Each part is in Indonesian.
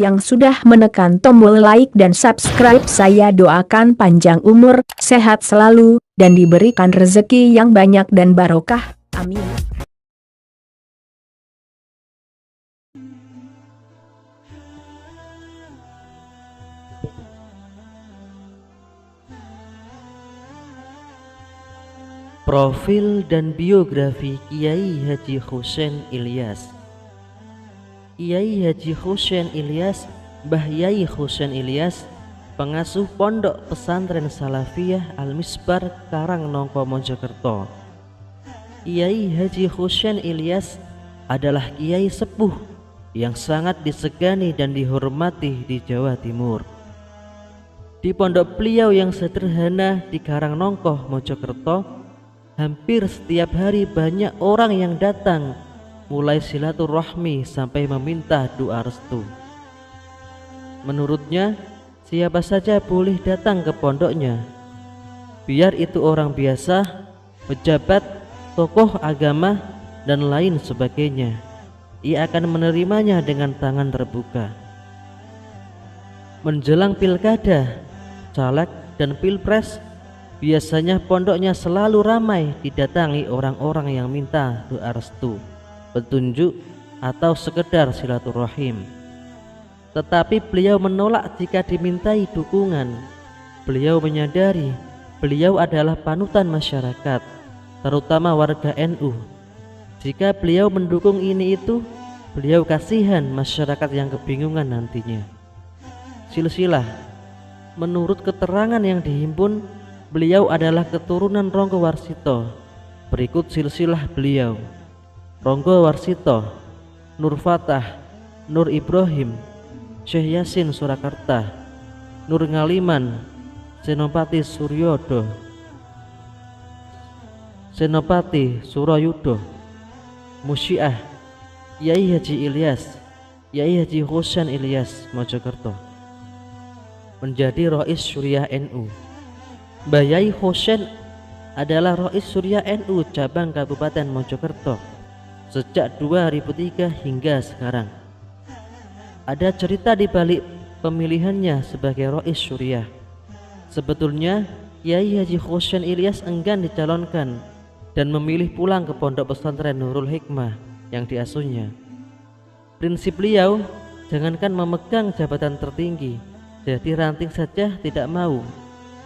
yang sudah menekan tombol like dan subscribe. Saya doakan panjang umur, sehat selalu, dan diberikan rezeki yang banyak dan barokah. Amin. Profil dan biografi Kiai Haji Husein Ilyas. Kiai Haji Husein Ilyas, Mbah Yai Husein Ilyas, pengasuh Pondok Pesantren Salafiyah Al-Misbar Karangnongko Mojokerto. Kiai Haji Husein Ilyas adalah kiai sepuh yang sangat disegani dan dihormati di Jawa Timur. Di pondok beliau yang sederhana di Karangnongko Mojokerto, hampir setiap hari banyak orang yang datang, mulai silaturahmi sampai meminta doa restu. Menurutnya, siapa saja boleh datang ke pondoknya, biar itu orang biasa, pejabat, tokoh agama, dan lain sebagainya. Ia akan menerimanya dengan tangan terbuka. Menjelang pilkada, caleg, dan pilpres, biasanya pondoknya selalu ramai didatangi orang-orang yang minta doa restu, petunjuk, atau sekedar silaturahim. Tetapi beliau menolak jika dimintai dukungan. Beliau menyadari beliau adalah panutan masyarakat, terutama warga NU. Jika beliau mendukung ini itu, beliau kasihan masyarakat yang kebingungan nantinya. Silsilah. Menurut keterangan yang dihimpun, beliau adalah keturunan Ronggo Warsito. Berikut silsilah beliau: Ronggo Warsito, Nur Fatah, Nur Ibrahim, Syekh Yasin Surakarta, Nur Ngaliman, Senopati Suryodo, Senopati Suroyudo, Musyiah, Kiai Haji Ilyas, Kiai Haji Husein Ilyas Mojokerto. Menjadi Rois Syuriah NU. Mbah Yai Husein adalah Rois Syuriah NU cabang Kabupaten Mojokerto sejak 2003 hingga sekarang. Ada cerita di balik pemilihannya sebagai Rois Syuriah. Sebetulnya Kiai Haji Husein Ilyas enggan dicalonkan dan memilih pulang ke pondok pesantren Nurul Hikmah yang diasuhnya. Prinsip beliau, jangankan memegang jabatan tertinggi, jadi ranting saja tidak mau.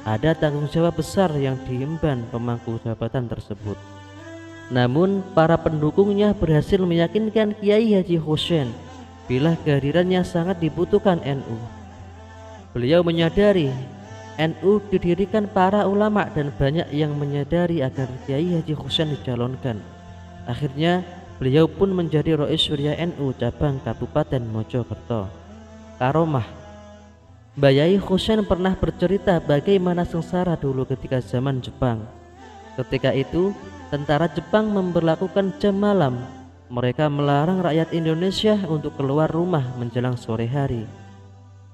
Ada tanggung jawab besar yang diemban pemangku jabatan tersebut. Namun para pendukungnya berhasil meyakinkan Kiai Haji Husein bila kehadirannya sangat dibutuhkan NU. Beliau menyadari NU didirikan para ulama dan banyak yang menyadari agar Kiai Haji Husein dicalonkan. Akhirnya beliau pun menjadi Rois Syuriah NU cabang Kabupaten Mojokerto. Karomah. Mbah Yai Husein pernah bercerita bagaimana sengsara dulu ketika zaman Jepang. Ketika itu, tentara Jepang memberlakukan jam malam. Mereka melarang rakyat Indonesia untuk keluar rumah menjelang sore hari.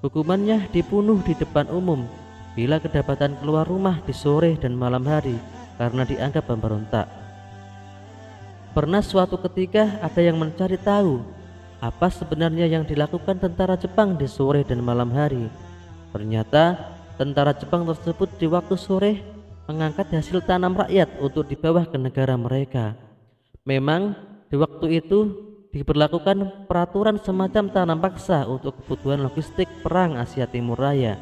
Hukumannya dibunuh di depan umum bila kedapatan keluar rumah di sore dan malam hari karena dianggap pemberontak. Pernah suatu ketika ada yang mencari tahu apa sebenarnya yang dilakukan tentara Jepang di sore dan malam hari. Ternyata tentara Jepang tersebut di waktu sore mengangkat hasil tanam rakyat untuk dibawa ke negara mereka. Memang di waktu itu diberlakukan peraturan semacam tanam paksa untuk kebutuhan logistik perang Asia Timur Raya.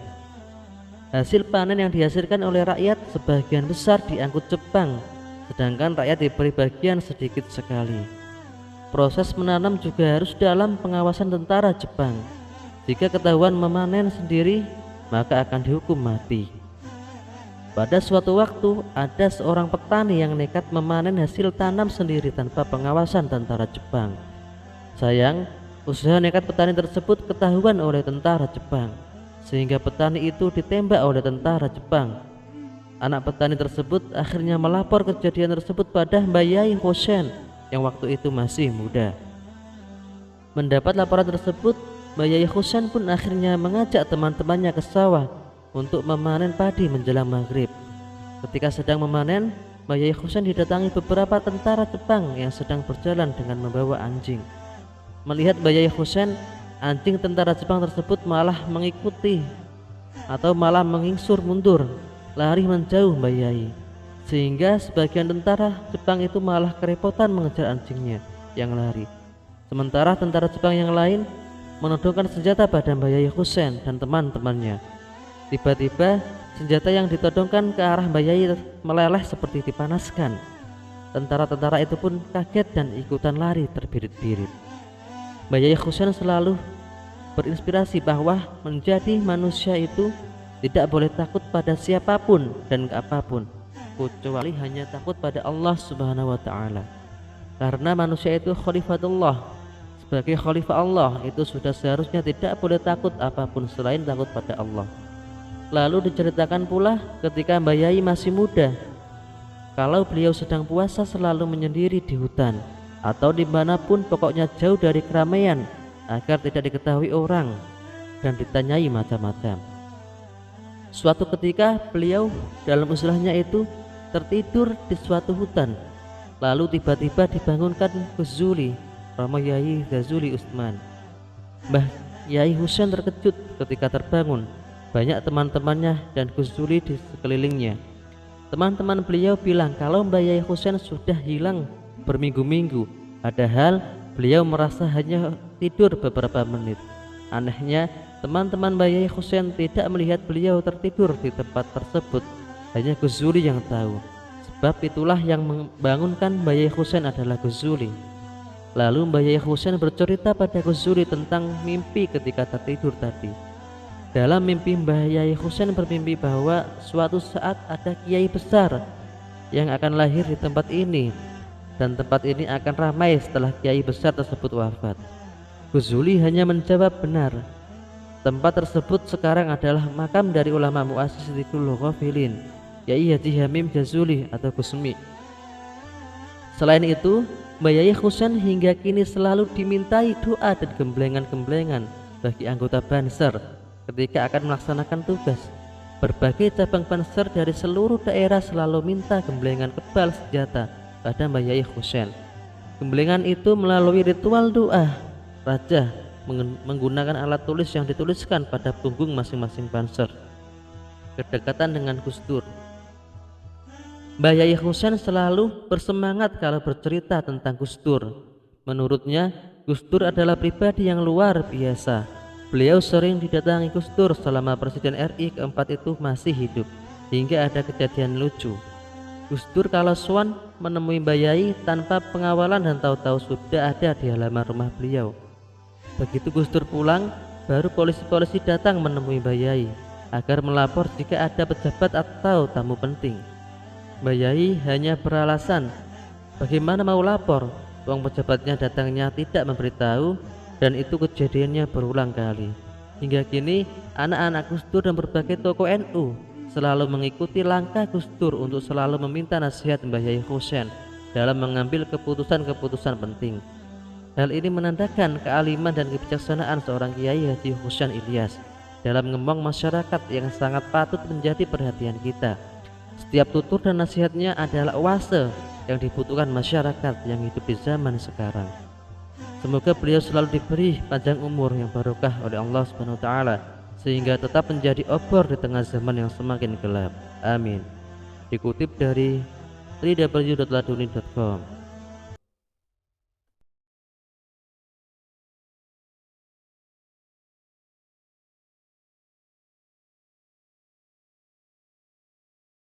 Hasil panen yang dihasilkan oleh rakyat sebagian besar diangkut Jepang, sedangkan rakyat diberi bagian sedikit sekali. Proses menanam juga harus dalam pengawasan tentara Jepang. Jika ketahuan memanen sendiri, maka akan dihukum mati. Pada suatu waktu, ada seorang petani yang nekat memanen hasil tanam sendiri tanpa pengawasan tentara Jepang. Sayang, usaha nekat petani tersebut ketahuan oleh tentara Jepang, sehingga petani itu ditembak oleh tentara Jepang. Anak petani tersebut akhirnya melapor kejadian tersebut pada Mbah Yai Husein yang waktu itu masih muda. Mendapat laporan tersebut, Mbah Yai Husein pun akhirnya mengajak teman-temannya ke sawah untuk memanen padi menjelang maghrib. Ketika sedang memanen, Mbah Yai Husein didatangi beberapa tentara Jepang yang sedang berjalan dengan membawa anjing. Melihat Mbah Yai Husein, anjing tentara Jepang tersebut malah mengikuti atau malah mengingsur mundur, lari menjauh Mbah Yai, sehingga sebagian tentara Jepang itu malah kerepotan mengejar anjingnya yang lari. Sementara tentara Jepang yang lain menodongkan senjata pada Mbah Yai Husein dan teman-temannya. Tiba-tiba senjata yang ditodongkan ke arah Mbah Yai meleleh seperti dipanaskan. Tentara-tentara itu pun kaget dan ikutan lari terbirit-birit. Mbah Yai Husein selalu berinspirasi bahwa menjadi manusia itu tidak boleh takut pada siapapun dan apapun, kecuali hanya takut pada Allah Subhanahu wa Ta'ala. Karena manusia itu khalifatullah, sebagai khalifah Allah itu sudah seharusnya tidak boleh takut apapun selain takut pada Allah. Lalu diceritakan pula ketika Mbah Yai masih muda, kalau beliau sedang puasa selalu menyendiri di hutan atau dimanapun, pokoknya jauh dari keramaian agar tidak diketahui orang dan ditanyai macam-macam. Suatu ketika beliau dalam usilahnya itu tertidur di suatu hutan, lalu tiba-tiba dibangunkan Gus Zuli, Romo Yai Zazuli Utsman. Mbah Yai Husein terkejut ketika terbangun. Banyak teman-temannya dan Gus Zuli di sekelilingnya. Teman-teman beliau bilang kalau Mbah Yai Husein sudah hilang berminggu-minggu, padahal beliau merasa hanya tidur beberapa menit. Anehnya, teman-teman Mbah Yai Husein tidak melihat beliau tertidur di tempat tersebut. Hanya Gus Zuli yang tahu. Sebab itulah yang membangunkan Mbah Yai Husein adalah Gus Zuli. Lalu Mbah Yai Husein bercerita pada Gus Zuli tentang mimpi ketika tertidur tadi. Dalam mimpi, Mbah Yai Husein bermimpi bahwa suatu saat ada kiai besar yang akan lahir di tempat ini, dan tempat ini akan ramai setelah kiai besar tersebut wafat. Gus Zuli hanya menjawab benar. Tempat tersebut sekarang adalah makam dari ulama muassis Zikrul Ghafilin, Yai Haji Hamim Jazuli atau Gusmi. Selain itu, Mbah Yai Husein hingga kini selalu dimintai doa dan gemblengan-gemblengan bagi anggota Banser ketika akan melaksanakan tugas. Berbagai cabang Banser dari seluruh daerah selalu minta gemblengan kebal senjata pada Mbah Yai Husein. Gemblengan itu melalui ritual doa raja menggunakan alat tulis yang dituliskan pada punggung masing-masing Banser. Kedekatan dengan Gus Dur. Mbah Yai Husein selalu bersemangat kalau bercerita tentang Gus Dur. Menurutnya, Gus Dur adalah pribadi yang luar biasa. Beliau sering didatangi Gus Dur selama Presiden RI keempat itu masih hidup, hingga ada kejadian lucu. Gus Dur kalau sowan menemui Mbah Yai tanpa pengawalan dan tahu-tahu sudah ada di halaman rumah beliau. Begitu Gus Dur pulang, baru polisi-polisi datang menemui Mbah Yai agar melapor jika ada pejabat atau tamu penting. Mbah Yai hanya beralasan, bagaimana mau lapor, uang pejabatnya datangnya tidak memberitahu, dan itu kejadiannya berulang kali. Hingga kini anak-anak Gus Dur dan berbagai tokoh NU selalu mengikuti langkah Gus Dur untuk selalu meminta nasihat Mbah Yai Husein dalam mengambil keputusan-keputusan penting. Hal ini menandakan kealiman dan kebijaksanaan seorang Kiai Haji Husein Ilyas dalam ngomong masyarakat yang sangat patut menjadi perhatian kita. Setiap tutur dan nasihatnya adalah oase yang dibutuhkan masyarakat yang hidup di zaman sekarang. Semoga beliau selalu diberi panjang umur yang barokah oleh Allah Subhanahu wa Ta'ala, sehingga tetap menjadi obor di tengah zaman yang semakin gelap. Amin. Dikutip dari www.laduni.com.